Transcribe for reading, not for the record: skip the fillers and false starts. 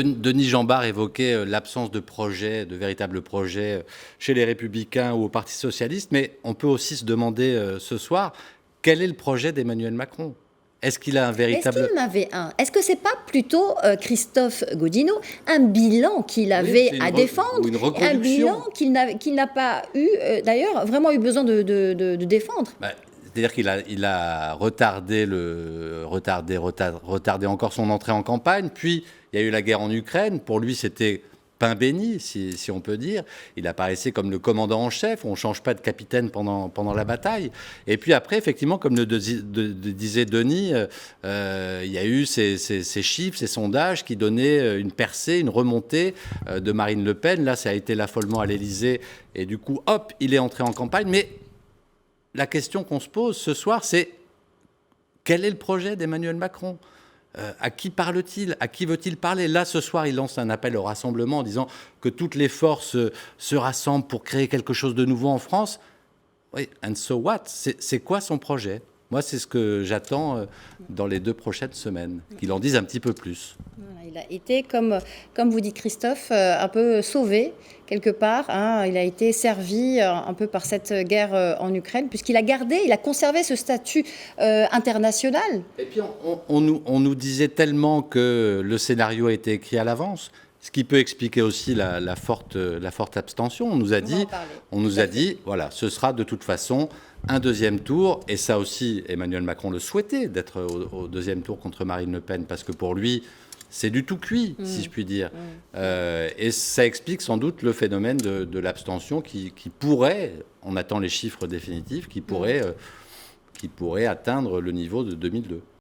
Denis Jeanbart évoquait l'absence de projet, de véritables projets chez les Républicains ou au Parti Socialiste, mais on peut aussi se demander ce soir, quel est le projet d'Emmanuel Macron? Est-ce qu'il a un Est-ce véritable... qu'il en avait un? Est-ce que c'est pas plutôt Christophe Godino, un bilan qu'il avait c'est à défendre, une un reconduction. bilan qu'il n'a pas eu, d'ailleurs, vraiment eu besoin de défendre? C'est-à-dire qu'il a retardé encore son entrée en campagne, puis il y a eu la guerre en Ukraine. Pour lui, c'était pain béni, si on peut dire. Il apparaissait comme le commandant en chef. On ne change pas de capitaine pendant la bataille. Et puis après, effectivement, comme le disait Denis, il y a eu ces chiffres, ces sondages qui donnaient une percée, une remontée de Marine Le Pen. Là, ça a été l'affolement à l'Élysée. Et du coup, hop, il est entré en campagne. Mais la question qu'on se pose ce soir, c'est quel est le projet d'Emmanuel Macron ? À qui parle-t-il? À qui veut-il parler? Là, ce soir, il lance un appel au rassemblement en disant que toutes les forces se rassemblent pour créer quelque chose de nouveau en France. Oui, and so what? C'est quoi son projet? Moi, c'est ce que j'attends dans les 2 prochaines semaines, qu'il en dise un petit peu plus. Voilà, il a été, comme vous dit Christophe, un peu sauvé quelque part. Hein. Il a été servi un peu par cette guerre en Ukraine, puisqu'il il a conservé ce statut international. Et puis, on nous disait tellement que le scénario a été écrit à l'avance, ce qui peut expliquer aussi la forte abstention. On nous a dit, voilà, ce sera de toute façon un deuxième tour, et ça aussi, Emmanuel Macron le souhaitait, d'être au deuxième tour contre Marine Le Pen, parce que pour lui, c'est du tout cuit, si je puis dire. Et ça explique sans doute le phénomène de l'abstention qui pourrait, on attend les chiffres définitifs, qui pourrait atteindre le niveau de 2002.